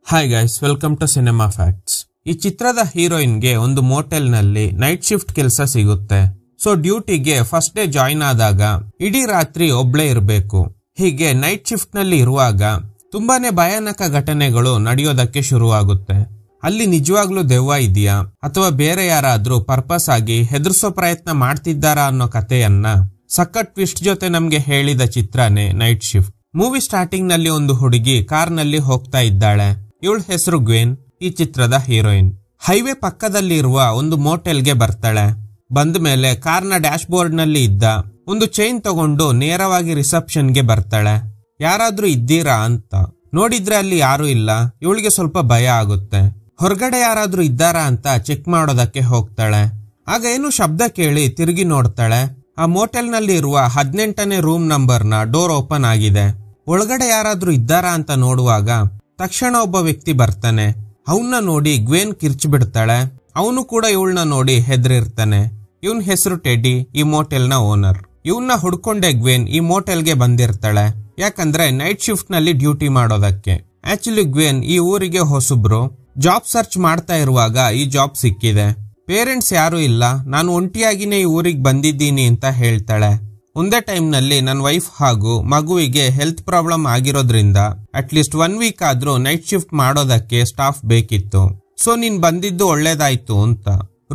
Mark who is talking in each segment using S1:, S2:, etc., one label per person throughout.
S1: Hi guys, welcome to cinema facts. ಈ ಚಿತ್ರದ ಹೀರೋಯಿನ್ಗೆ ಒಂದು ಮೋಟೆಲ್ ನಲ್ಲಿ ನೈಟ್ ಶಿಫ್ಟ್ ಕೆಲಸ ಸಿಗುತ್ತೆ. ಸೊ ಡ್ಯೂಟಿಗೆ ಫಸ್ಟ್ ಡೇ ಜಾಯಿನ್ ಆದಾಗ ಇಡೀ ರಾತ್ರಿ ಒಬ್ಳೇ ಇರಬೇಕು. ಹೀಗೆ ನೈಟ್ ಶಿಫ್ಟ್ ನಲ್ಲಿ ಇರುವಾಗ ತುಂಬಾನೇ ಭಯಾನಕ ಘಟನೆಗಳು ನಡೆಯೋದಕ್ಕೆ ಶುರುವಾಗುತ್ತೆ. ಅಲ್ಲಿ ನಿಜವಾಗ್ಲೂ ದೆವ್ವ ಇದೆಯಾ ಅಥವಾ ಬೇರೆ ಯಾರಾದ್ರೂ ಪರ್ಪಸ್ ಆಗಿ ಹೆದರ್ಸೋ ಪ್ರಯತ್ನ ಮಾಡ್ತಿದ್ದಾರಾ ಅನ್ನೋ ಕಥೆಯನ್ನ ಸಖತ್ ಟ್ವಿಸ್ಟ್ ಜೊತೆ ನಮ್ಗೆ ಹೇಳಿದ ಚಿತ್ರನೇ ನೈಟ್ ಶಿಫ್ಟ್. ಮೂವಿ ಸ್ಟಾರ್ಟಿಂಗ್ ನಲ್ಲಿ ಒಂದು ಹುಡುಗಿ ಕಾರ್ ನಲ್ಲಿ ಹೋಗ್ತಾ ಇದ್ದಾಳೆ. ಇವಳ ಹೆಸರು ಗ್ವೇನ್, ಈ ಚಿತ್ರದ ಹೀರೋಯಿನ್. ಹೈವೇ ಪಕ್ಕದಲ್ಲಿ ಇರುವ ಒಂದು ಮೋಟೆಲ್ಗೆ ಬರ್ತಾಳೆ. ಬಂದ ಮೇಲೆ ಕಾರ್ನ ಡ್ಯಾಶ್ ಬೋರ್ಡ್ ನಲ್ಲಿ ಇದ್ದ ಒಂದು ಚೈನ್ ತಗೊಂಡು ನೇರವಾಗಿ ರಿಸೆಪ್ಷನ್ಗೆ ಬರ್ತಾಳೆ. ಯಾರಾದ್ರೂ ಇದ್ದೀರಾ ಅಂತ ನೋಡಿದ್ರೆ ಅಲ್ಲಿ ಯಾರು ಇಲ್ಲ. ಇವಳಿಗೆ ಸ್ವಲ್ಪ ಭಯ ಆಗುತ್ತೆ. ಹೊರಗಡೆ ಯಾರಾದ್ರೂ ಇದ್ದಾರಾ ಅಂತ ಚೆಕ್ ಮಾಡೋದಕ್ಕೆ ಹೋಗ್ತಾಳೆ. ಆಗ ಏನು ಶಬ್ದ ಕೇಳಿ ತಿರುಗಿ ನೋಡ್ತಾಳೆ. ಆ ಮೋಟೆಲ್ ನಲ್ಲಿ ಇರುವ 18ನೇ ರೂಮ್ ನಂಬರ್ನ ಡೋರ್ ಓಪನ್ ಆಗಿದೆ. ಒಳಗಡೆ ಯಾರಾದ್ರೂ ಇದ್ದಾರಾ ಅಂತ ನೋಡುವಾಗ ತಕ್ಷಣ ಒಬ್ಬ ವ್ಯಕ್ತಿ ಬರ್ತಾನೆ. ಅವನ್ನ ನೋಡಿ ಗ್ವೇನ್ ಕಿರ್ಚ್ ಬಿಡ್ತಾಳೆ. ಅವನು ಕೂಡ ಇವಳನ್ನ ನೋಡಿ ಹೆದರಿರ್ತಾನೆ. ಇವನ್ ಹೆಸರು ಟೆಡಿ, ಈ ಮೋಟೆಲ್ ನ ಓನರ್. ಇವನ್ನ ಹುಡ್ಕೊಂಡೆ ಗ್ವೇನ್ ಈ ಮೋಟೆಲ್ಗೆ ಬಂದಿರ್ತಾಳೆ. ಯಾಕಂದ್ರೆ ನೈಟ್ ಶಿಫ್ಟ್ ನಲ್ಲಿ ಡ್ಯೂಟಿ ಮಾಡೋದಕ್ಕೆ. ಆಕ್ಚುಲಿ ಗ್ವೇನ್ ಈ ಊರಿಗೆ ಹೊಸಬ್ರು. ಜಾಬ್ ಸರ್ಚ್ ಮಾಡ್ತಾ ಇರುವಾಗ ಈ ಜಾಬ್ ಸಿಕ್ಕಿದೆ. ಪೇರೆಂಟ್ಸ್ ಯಾರು ಇಲ್ಲ, ನಾನು ಒಂಟಿಯಾಗಿನೇ ಈ ಊರಿಗೆ ಬಂದಿದ್ದೀನಿ ಅಂತ ಹೇಳ್ತಾಳೆ. ಒಂದೇ ಟೈಮ್ ನಲ್ಲಿ ನನ್ನ ವೈಫ್ ಹಾಗೂ ಮಗುವಿಗೆ ಹೆಲ್ತ್ ಪ್ರಾಬ್ಲಮ್ ಆಗಿರೋದ್ರಿಂದ ಅಟ್ಲೀಸ್ಟ್ 1 ವೀಕ್ ಆದ್ರೂ ನೈಟ್ ಶಿಫ್ಟ್ ಮಾಡೋದಕ್ಕೆ ಸ್ಟಾಫ್ ಬೇಕಿತ್ತು. ಸೊ ನೀನ್ ಬಂದಿದ್ದು ಒಳ್ಳೇದಾಯ್ತು ಅಂತ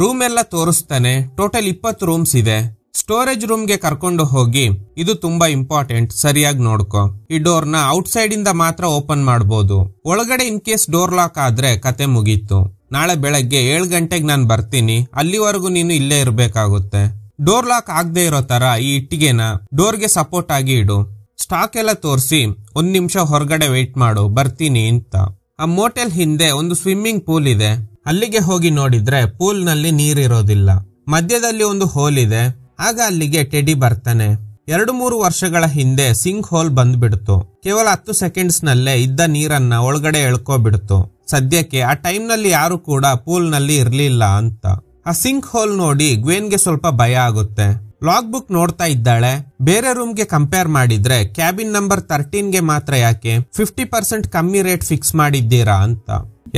S1: ರೂಮ್ ಎಲ್ಲ ತೋರಿಸ್ತಾನೆ. ಟೋಟಲ್ 20 ರೂಮ್ಸ್ ಇದೆ. ಸ್ಟೋರೇಜ್ ರೂಮ್ಗೆ ಕರ್ಕೊಂಡು ಹೋಗಿ, ಇದು ತುಂಬಾ ಇಂಪಾರ್ಟೆಂಟ್, ಸರಿಯಾಗಿ ನೋಡ್ಕೊ. ಈ ಡೋರ್ ನ ಔಟ್ ಸೈಡ್ ಇಂದ ಮಾತ್ರ ಓಪನ್ ಮಾಡಬಹುದು. ಒಳಗಡೆ ಇನ್ ಕೇಸ್ ಡೋರ್ ಲಾಕ್ ಆದ್ರೆ ಕತೆ ಮುಗೀತು. ನಾಳೆ ಬೆಳಗ್ಗೆ 7 ಗಂಟೆಗೆ ನಾನು ಬರ್ತೀನಿ, ಅಲ್ಲಿವರೆಗೂ ನೀನು ಇಲ್ಲೇ ಇರ್ಬೇಕಾಗುತ್ತೆ. ಡೋರ್ ಲಾಕ್ ಆಗದೆ ಇರೋ ತರ ಈ ಇಟ್ಟಿಗೆನ ಡೋರ್ಗೆ ಸಪೋರ್ಟ್ ಆಗಿ ಇಡು. ಸ್ಟಾಕ್ ಎಲ್ಲ ತೋರಿಸಿ 1 ನಿಮಿಷ ಹೊರಗಡೆ ವೇಟ್ ಮಾಡು, ಬರ್ತೀನಿ ಅಂತ. ಆ ಮೋಟೆಲ್ ಹಿಂದೆ ಒಂದು ಸ್ವಿಮ್ಮಿಂಗ್ ಪೂಲ್ ಇದೆ. ಅಲ್ಲಿಗೆ ಹೋಗಿ ನೋಡಿದ್ರೆ ಪೂಲ್ ನಲ್ಲಿ ನೀರಿರೋದಿಲ್ಲ. ಮಧ್ಯದಲ್ಲಿ ಒಂದು ಹೋಲ್ ಇದೆ. ಆಗ ಅಲ್ಲಿಗೆ ಟೆಡಿ ಬರ್ತಾನೆ. 2-3 ವರ್ಷಗಳ ಹಿಂದೆ ಸಿಂಕ್ ಹೋಲ್ ಬಂದ್ಬಿಡ್ತು. ಕೇವಲ 10 ಸೆಕೆಂಡ್ಸ್ ನಲ್ಲೇ ಇದ್ದ ನೀರನ್ನ ಒಳಗಡೆ ಎಳ್ಕೋಬಿಡ್ತು. ಸದ್ಯಕ್ಕೆ ಆ ಟೈಮ್ ನಲ್ಲಿ ಯಾರು ಕೂಡ ಪೂಲ್ ನಲ್ಲಿ ಇರ್ಲಿಲ್ಲ ಅಂತ. ಆ ಸಿಂಕ್ ಹೋಲ್ ನೋಡಿ ಗ್ವೇನ್ಗೆ ಸ್ವಲ್ಪ ಭಯ ಆಗುತ್ತೆ. ಲಾಗ್ ಬುಕ್ ನೋಡ್ತಾ ಇದ್ದಾಳೆ. ಬೇರೆ ರೂಮ್ಗೆ ಕಂಪೇರ್ ಮಾಡಿದ್ರೆ ಕ್ಯಾಬಿನ್ ನಂಬರ್ 13ಗೆ ಮಾತ್ರ ಯಾಕೆ 50% ಕಮ್ಮಿ ರೇಟ್ ಫಿಕ್ಸ್ ಮಾಡಿದ್ದೀರಾ ಅಂತ.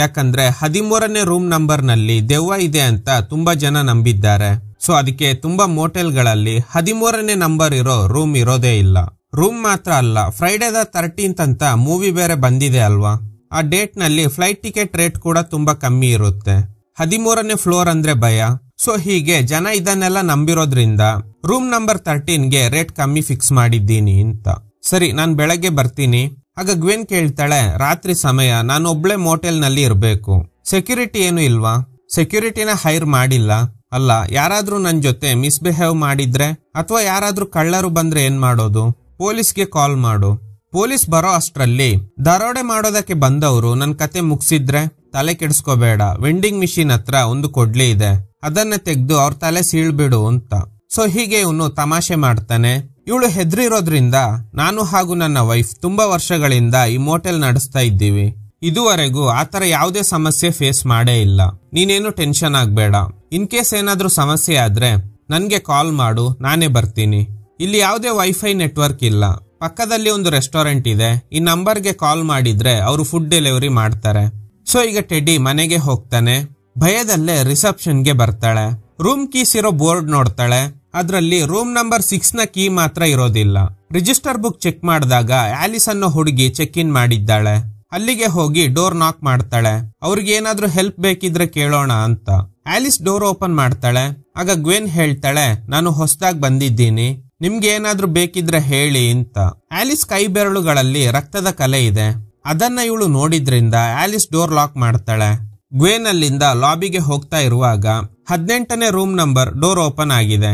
S1: ಯಾಕಂದ್ರೆ 13ನೇ ರೂಮ್ ನಂಬರ್ ನಲ್ಲಿ ದೆವ್ವ ಇದೆ ಅಂತ ತುಂಬಾ ಜನ ನಂಬಿದ್ದಾರೆ. ಸೊ ಅದಕ್ಕೆ ತುಂಬಾ ಮೋಟೆಲ್ಗಳಲ್ಲಿ 13ನೇ ನಂಬರ್ ಇರೋ ರೂಮ್ ಇರೋದೇ ಇಲ್ಲ. ರೂಮ್ ಮಾತ್ರ ಅಲ್ಲ, ಫ್ರೈಡೇದ 13th ಅಂತ ಮೂವಿ ಬೇರೆ ಬಂದಿದೆ ಅಲ್ವಾ. ಆ ಡೇಟ್ ನಲ್ಲಿ ಫ್ಲೈಟ್ ಟಿಕೆಟ್ ರೇಟ್ ಕೂಡ ತುಂಬಾ ಕಮ್ಮಿ ಇರುತ್ತೆ. 13ನೇ ಫ್ಲೋರ್ ಅಂದ್ರೆ ಭಯ. ಸೊ ಹೀಗೆ ಜನ ಇದನ್ನೆಲ್ಲ ನಂಬಿರೋದ್ರಿಂದ ರೂಮ್ ನಂಬರ್ 13ಗೆ ರೇಟ್ ಕಮ್ಮಿ ಫಿಕ್ಸ್ ಮಾಡಿದ್ದೀನಿ ಅಂತ. ಸರಿ, ನಾನ್ ಬೆಳಗ್ಗೆ ಬರ್ತೀನಿ. ಆಗ ಗ್ವೇನ್ ಕೇಳ್ತಾಳೆ, ರಾತ್ರಿ ಸಮಯ, ನಾನು ಒಬ್ಳೆ ಮೋಟೆಲ್ ನಲ್ಲಿ ಇರ್ಬೇಕು. ಸೆಕ್ಯೂರಿಟಿ ಏನು ಇಲ್ವಾ? ಸೆಕ್ಯೂರಿಟಿನ ಹೈರ್ ಮಾಡಿಲ್ಲ. ಅಲ್ಲ, ಯಾರಾದ್ರೂ ನನ್ ಜೊತೆ ಮಿಸ್ಬಿಹೇವ್ ಮಾಡಿದ್ರೆ ಅಥವಾ ಯಾರಾದ್ರೂ ಕಳ್ಳರು ಬಂದ್ರೆ ಏನ್ ಮಾಡೋದು? ಪೊಲೀಸ್ಗೆ ಕಾಲ್ ಮಾಡು. ಪೊಲೀಸ್ ಬರೋ ಅಷ್ಟ್ರಲ್ಲಿ ದರೋಡೆ ಮಾಡೋದಕ್ಕೆ ಬಂದವರು ನನ್ ಕತೆ ಮುಗಿಸಿದ್ರೆ ತಲೆ ಕೆಡಿಸ್ಕೋಬೇಡ. ವೆಂಡಿಂಗ್ ಮಿಷಿನ್ ಹತ್ರ ಒಂದು ಕೊಡ್ಲಿ ಇದೆ, ಅದನ್ನ ತೆಗೆದು ಅವ್ರ ತಲೆ ಸೀಳ್ಬಿಡು ಅಂತ. ಸೊ ಹೀಗೆ ಇವನು ತಮಾಷೆ ಮಾಡ್ತಾನೆ. ಇವಳು ಹೆದ್ರಿರೋದ್ರಿಂದ ನಾನು ಹಾಗೂ ನನ್ನ ವೈಫ್ ತುಂಬಾ ವರ್ಷಗಳಿಂದ ಈ ಮೋಟೆಲ್ ನಡೆಸ್ತಾ ಇದ್ದೀವಿ. ಇದುವರೆಗೂ ಆತರ ಯಾವುದೇ ಸಮಸ್ಯೆ ಫೇಸ್ ಮಾಡೇ ಇಲ್ಲ. ನೀನೇನು ಟೆನ್ಷನ್ ಆಗ್ಬೇಡ. ಇನ್ ಕೇಸ್ ಏನಾದ್ರೂ ಸಮಸ್ಯೆ ಆದ್ರೆ ನನ್ಗೆ ಕಾಲ್ ಮಾಡು, ನಾನೇ ಬರ್ತೀನಿ. ಇಲ್ಲಿ ಯಾವುದೇ ವೈಫೈ ನೆಟ್ವರ್ಕ್ ಇಲ್ಲ. ಪಕ್ಕದಲ್ಲಿ ಒಂದು ರೆಸ್ಟೋರೆಂಟ್ ಇದೆ. ಈ ನಂಬರ್ಗೆ ಕಾಲ್ ಮಾಡಿದ್ರೆ ಅವರು ಫುಡ್ ಡೆಲಿವರಿ ಮಾಡ್ತಾರೆ. ಸೊ ಈಗ ಟೆಡಿ ಮನೆಗೆ ಹೋಗ್ತಾನೆ. ಭಯದಲ್ಲೇ ರಿಸೆಪ್ಷನ್ಗೆ ಬರ್ತಾಳೆ. ರೂಮ್ ಕೀಸ್ ಇರೋ ಬೋರ್ಡ್ ನೋಡ್ತಾಳೆ. ಅದ್ರಲ್ಲಿ ರೂಮ್ ನಂಬರ್ 6ನ ಕೀ ಮಾತ್ರ ಇರೋದಿಲ್ಲ. ರಿಜಿಸ್ಟರ್ ಬುಕ್ ಚೆಕ್ ಮಾಡಿದಾಗ ಆಲಿಸ್ ಅನ್ನೋ ಹುಡುಗಿ ಚೆಕ್ ಇನ್ ಮಾಡಿದ್ದಾಳೆ. ಅಲ್ಲಿಗೆ ಹೋಗಿ ಡೋರ್ ನಾಕ್ ಮಾಡ್ತಾಳೆ. ಅವ್ರಿಗೆ ಏನಾದ್ರೂ ಹೆಲ್ಪ್ ಬೇಕಿದ್ರೆ ಕೇಳೋಣ ಅಂತ. ಆಲಿಸ್ ಡೋರ್ ಓಪನ್ ಮಾಡ್ತಾಳೆ. ಆಗ ಗ್ವೇನ್ ಹೇಳ್ತಾಳೆ, ನಾನು ಹೊಸದಾಗಿ ಬಂದಿದ್ದೀನಿ, ನಿಮ್ಗೆ ಏನಾದ್ರೂ ಬೇಕಿದ್ರೆ ಹೇಳಿ ಅಂತ. ಆಲಿಸ್ ಕೈ ಬೆರಳುಗಳಲ್ಲಿ ರಕ್ತದ ಕಲೆ ಇದೆ. ಅದನ್ನ ಇವಳು ನೋಡಿದ್ರಿಂದ ಆಲಿಸ್ ಡೋರ್ ಲಾಕ್ ಮಾಡ್ತಾಳೆ. ಗ್ವೇನ್ ಅಲ್ಲಿಂದ ಲಾಬಿಗೆ ಹೋಗ್ತಾ ಇರುವಾಗ 18ನೇ ರೂಮ್ ನಂಬರ್ ಡೋರ್ ಓಪನ್ ಆಗಿದೆ.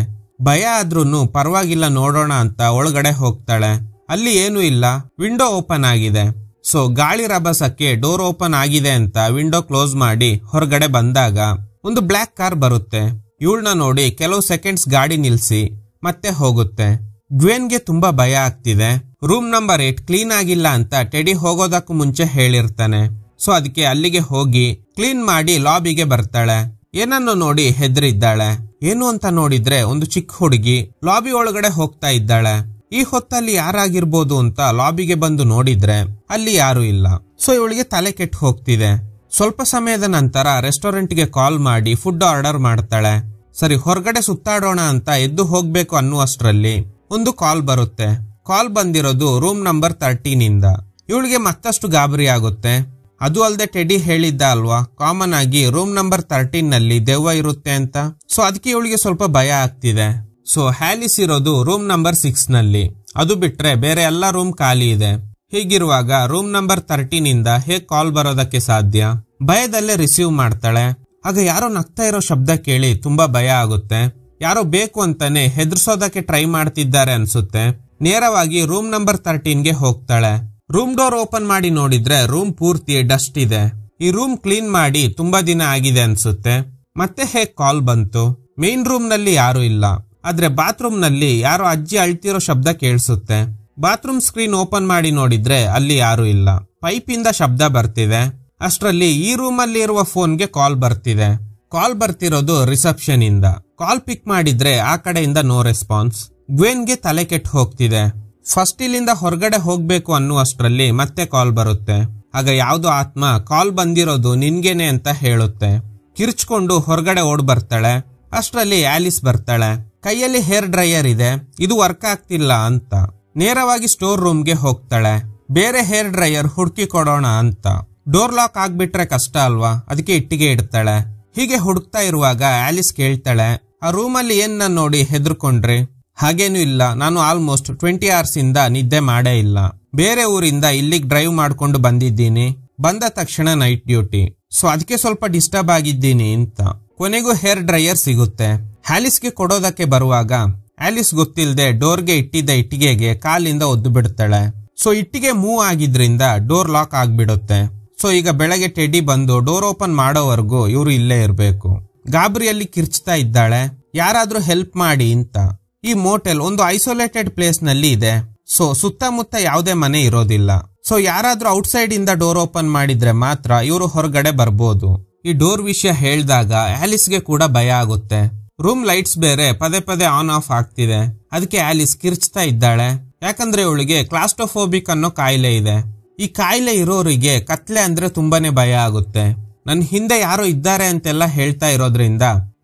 S1: ಭಯ ಆದ್ರೂನು ಪರವಾಗಿಲ್ಲ ನೋಡೋಣ ಅಂತ ಒಳಗಡೆ ಹೋಗ್ತಾಳೆ. ಅಲ್ಲಿ ಏನೂ ಇಲ್ಲ, ವಿಂಡೋ ಓಪನ್ ಆಗಿದೆ. ಸೊ ಗಾಳಿ ರಭಸಕ್ಕೆ ಡೋರ್ ಓಪನ್ ಆಗಿದೆ ಅಂತ ವಿಂಡೋ ಕ್ಲೋಸ್ ಮಾಡಿ ಹೊರಗಡೆ ಬಂದಾಗ ಒಂದು ಬ್ಲಾಕ್ ಕಾರ್ ಬರುತ್ತೆ. ಇವಳನ್ನ ನೋಡಿ ಕೆಲವು ಸೆಕೆಂಡ್ಸ್ ಗಾಡಿ ನಿಲ್ಸಿ ಮತ್ತೆ ಹೋಗುತ್ತೆ. ಗ್ವೇನ್ಗೆ ತುಂಬಾ ಭಯ ಆಗ್ತಿದೆ. ರೂಮ್ ನಂಬರ್ 8 ಕ್ಲೀನ್ ಆಗಿಲ್ಲ ಅಂತ ಟೆಡಿ ಹೋಗೋದಕ್ಕೂ ಮುಂಚೆ ಹೇಳಿರ್ತಾನೆ. ಸೊ ಅದಕ್ಕೆ ಅಲ್ಲಿಗೆ ಹೋಗಿ ಕ್ಲೀನ್ ಮಾಡಿ ಲಾಬಿಗೆ ಬರ್ತಾಳೆ. ಏನನ್ನು ನೋಡಿ ಹೆದರಿದ್ದಾಳೆ. ಏನು ಅಂತ ನೋಡಿದ್ರೆ ಒಂದು ಚಿಕ್ಕ ಹುಡುಗಿ ಲಾಬಿ ಒಳಗಡೆ ಹೋಗ್ತಾ ಇದ್ದಾಳೆ. ಈ ಹೊತ್ತಲ್ಲಿ ಯಾರಾಗಿರ್ಬೋದು ಅಂತ ಲಾಬಿಗೆ ಬಂದು ನೋಡಿದ್ರೆ ಅಲ್ಲಿ ಯಾರು ಇಲ್ಲ. ಸೊ ಇವಳಿಗೆ ತಲೆ ಕೆಟ್ಟು ಹೋಗ್ತಿದೆ. ಸ್ವಲ್ಪ ಸಮಯದ ನಂತರ ರೆಸ್ಟೋರೆಂಟ್ಗೆ ಕಾಲ್ ಮಾಡಿ ಫುಡ್ ಆರ್ಡರ್ ಮಾಡ್ತಾಳೆ. ಸರಿ, ಹೊರಗಡೆ ಸುತ್ತಾಡೋಣ ಅಂತ ಎದ್ದು ಹೋಗ್ಬೇಕು ಅನ್ನುವಷ್ಟರಲ್ಲಿ ಒಂದು ಕಾಲ್ ಬರುತ್ತೆ. ಕಾಲ್ ಬಂದಿರೋದು ರೂಮ್ ನಂಬರ್ 13 ಇಂದ. ಇವಳಿಗೆ ಮತ್ತಷ್ಟು ಗಾಬರಿ ಆಗುತ್ತೆ. ಅದು ಅಲ್ಲದೆ ಟೆಡಿ ಹೇಳಿದ್ದ ಅಲ್ವಾ, ಕಾಮನ್ ಆಗಿ ರೂಮ್ ನಂಬರ್ 13 ನಲ್ಲಿ ದೆವ್ವ ಇರುತ್ತೆ ಅಂತ. ಸೊ ಅದಕ್ಕೆ ಇವಳಿಗೆ ಸ್ವಲ್ಪ ಭಯ ಆಗ್ತಿದೆ. ಸೊ ಹ್ಯಾಲಿಸ್ ಇರೋದು ರೂಮ್ ನಂಬರ್ 6 ನಲ್ಲಿ. ಅದು ಬಿಟ್ರೆ ಬೇರೆ ಎಲ್ಲ ರೂಮ್ ಖಾಲಿ ಇದೆ. ಹೀಗಿರುವಾಗ ರೂಮ್ ನಂಬರ್ 13 ಇಂದ ಹೇಗ್ ಕಾಲ್ ಬರೋದಕ್ಕೆ ಸಾಧ್ಯ? ಭಯದಲ್ಲೇ ರಿಸೀವ್ ಮಾಡ್ತಾಳೆ. ಆಗ ಯಾರೋ ನಗ್ತಾ ಇರೋ ಶಬ್ದ ಕೇಳಿ ತುಂಬಾ ಭಯ ಆಗುತ್ತೆ. ಯಾರೋ ಬೇಕು ಅಂತಾನೆ ಹೆದರ್ಸೋದಕ್ಕೆ ಟ್ರೈ ಮಾಡ್ತಿದ್ದಾರೆ ಅನ್ಸುತ್ತೆ. ನೇರವಾಗಿ ರೂಮ್ ನಂಬರ್ 13ಗೆ ಹೋಗ್ತಾಳೆ. ರೂಮ್ ಡೋರ್ ಓಪನ್ ಮಾಡಿ ನೋಡಿದ್ರೆ ರೂಮ್ ಪೂರ್ತಿ ಡಸ್ಟ್ ಇದೆ. ಈ ರೂಮ್ ಕ್ಲೀನ್ ಮಾಡಿ ತುಂಬಾ ದಿನ ಆಗಿದೆ ಅನ್ಸುತ್ತೆ. ಮತ್ತೆ ಹೇಗ್ ಕಾಲ್ ಬಂತು? ಮೇನ್ ರೂಮ್ ನಲ್ಲಿ ಯಾರು ಇಲ್ಲ, ಆದ್ರೆ ಬಾತ್ರೂಮ್ ನಲ್ಲಿ ಯಾರೋ ಅಜ್ಜಿ ಅಳ್ತಿರೋ ಶಬ್ದ ಕೇಳಿಸುತ್ತೆ. ಬಾತ್ರೂಮ್ ಸ್ಕ್ರೀನ್ ಓಪನ್ ಮಾಡಿ ನೋಡಿದ್ರೆ ಅಲ್ಲಿ ಯಾರು ಇಲ್ಲ. ಪೈಪ್ ಇಂದ ಶಬ್ದ ಬರ್ತಿದೆ. ಅಷ್ಟರಲ್ಲಿ ಈ ರೂಮ್ ಅಲ್ಲಿ ಇರುವ ಫೋನ್ಗೆ ಕಾಲ್ ಬರ್ತಿದೆ. ಕಾಲ್ ಬರ್ತಿರೋದು ರಿಸೆಪ್ಷನ್ ಇಂದ. ಕಾಲ್ ಪಿಕ್ ಮಾಡಿದ್ರೆ ಆ ಕಡೆಯಿಂದ ನೋ ರೆಸ್ಪಾನ್ಸ್. ಗ್ವೆನ್ಗೆ ತಲೆ ಕೆಟ್ಟು ಹೋಗ್ತಿದೆ. ಫಸ್ಟ್ ಇಲ್ಲಿಂದ ಹೊರಗಡೆ ಹೋಗ್ಬೇಕು ಅನ್ನುವಷ್ಟರಲ್ಲಿ ಮತ್ತೆ ಕಾಲ್ ಬರುತ್ತೆ. ಆಗ ಯಾವ್ದೋ ಆತ್ಮ ಕಾಲ್ ಬಂದಿರೋದು ನಿನ್ಗೇನೆ ಅಂತ ಹೇಳುತ್ತೆ. ಕಿರ್ಚ್ಕೊಂಡು ಹೊರಗಡೆ ಓಡ್ ಬರ್ತಾಳೆ. ಅಷ್ಟರಲ್ಲಿ ಆಲಿಸ್ ಬರ್ತಾಳೆ. ಕೈಯಲ್ಲಿ ಹೇರ್ ಡ್ರೈಯರ್ ಇದೆ, ಇದು ವರ್ಕ್ ಆಗ್ತಿಲ್ಲ ಅಂತ. ನೇರವಾಗಿ ಸ್ಟೋರ್ ರೂಮ್ಗೆ ಹೋಗ್ತಾಳೆ. ಬೇರೆ ಹೇರ್ ಡ್ರೈಯರ್ ಹುಡುಕಿ ಕೊಡೋಣ ಅಂತ. ಡೋರ್ ಲಾಕ್ ಆಗ್ಬಿಟ್ರೆ ಕಷ್ಟ ಅಲ್ವಾ, ಅದಕ್ಕೆ ಇಟ್ಟಿಗೆ ಇಡ್ತಾಳೆ. ಹೀಗೆ ಹುಡುಕ್ತಾ ಇರುವಾಗ ಆಲಿಸ್ ಕೇಳ್ತಾಳೆ, ಆ ರೂಮಲ್ಲಿ ಏನ್ ನೋಡಿ ಹೆದರ್ಕೊಂಡ್ರಿ? ಹಾಗೇನು ಇಲ್ಲ, ನಾನು ಆಲ್ಮೋಸ್ಟ್ 20 hours ಇಂದ ನಿದ್ದೆ ಮಾಡೇ ಇಲ್ಲ. ಬೇರೆ ಊರಿಂದ ಇಲ್ಲಿಗೆ ಡ್ರೈವ್ ಮಾಡ್ಕೊಂಡು ಬಂದಿದ್ದೀನಿ. ಬಂದ ತಕ್ಷಣ ನೈಟ್ ಡ್ಯೂಟಿ, ಸೊ ಅದಕ್ಕೆ ಸ್ವಲ್ಪ ಡಿಸ್ಟರ್ಬ್ ಆಗಿದ್ದೀನಿ ಅಂತ. ಕೊನೆಗೂ ಹೇರ್ ಡ್ರೈಯರ್ ಸಿಗುತ್ತೆ. ಆಲಿಸ್ಗೆ ಕೊಡೋದಕ್ಕೆ ಬರುವಾಗ ಆಲಿಸ್ ಗೊತ್ತಿಲ್ಲದೆ ಡೋರ್ಗೆ ಇಟ್ಟಿದ್ದ ಇಟ್ಟಿಗೆಗೆ ಕಾಲಿಂದ ಒದ್ದು ಬಿಡ್ತಾಳೆ. ಸೊ ಇಟ್ಟಿಗೆ ಮೂವ್ ಆಗಿದ್ರಿಂದ ಡೋರ್ ಲಾಕ್ ಆಗ್ಬಿಡುತ್ತೆ. ಸೊ ಈಗ ಬೆಳಗ್ಗೆ ಟೆಡಿ ಬಂದು ಡೋರ್ ಓಪನ್ ಮಾಡೋವರೆಗೂ ಇವರು ಇಲ್ಲೇ ಇರಬೇಕು. ಗಾಬರಿಯಲ್ಲಿ ಕಿರ್ಚ್ತಾ ಇದ್ದಾಳೆ, ಯಾರಾದ್ರೂ ಹೆಲ್ಪ್ ಮಾಡಿ ಅಂತ. ಈ ಮೋಟೆಲ್ ಒಂದು ಐಸೋಲೇಟೆಡ್ ಪ್ಲೇಸ್ ನಲ್ಲಿ ಇದೆ. ಸೊ ಸುತ್ತಮುತ್ತ ಯಾವುದೇ ಮನೆ ಇರೋದಿಲ್ಲ. ಸೊ ಯಾರಾದ್ರೂ ಔಟ್ಸೈಡ್ ಇಂದ ಡೋರ್ ಓಪನ್ ಮಾಡಿದ್ರೆ ಮಾತ್ರ ಇವರು ಹೊರಗಡೆ ಬರ್ಬೋದು. ಈ ಡೋರ್ ವಿಷಯ ಹೇಳಿದಾಗ ಆಲಿಸ್ಗೆ ಕೂಡ ಭಯ ಆಗುತ್ತೆ. ರೂಮ್ ಲೈಟ್ಸ್ ಬೇರೆ ಪದೇ ಪದೇ ಆನ್ ಆಫ್ ಆಗ್ತಿದೆ. ಅದಕ್ಕೆ ಆಲಿಸ್ ಕಿರ್ಚ್ತಾ ಇದ್ದಾಳೆ. ಯಾಕಂದ್ರೆ ಇವಳಿಗೆ ಕ್ಲಾಸ್ಟ್ರೋಫೋಬಿಕ್ ಅನ್ನೋ ಕಾಯಿಲೆ ಇದೆ. ಈ ಕಾಯಿಲೆ ಇರೋರಿಗೆ ಕತ್ಲೆ ಅಂದ್ರೆ ತುಂಬಾನೇ ಭಯ ಆಗುತ್ತೆ. ನನ್ ಹಿಂದೆ ಯಾರೋ ಇದ್ದಾರೆ ಅಂತೆಲ್ಲ ಹೇಳ್ತಾ ಇರೋದ್ರಿಂದ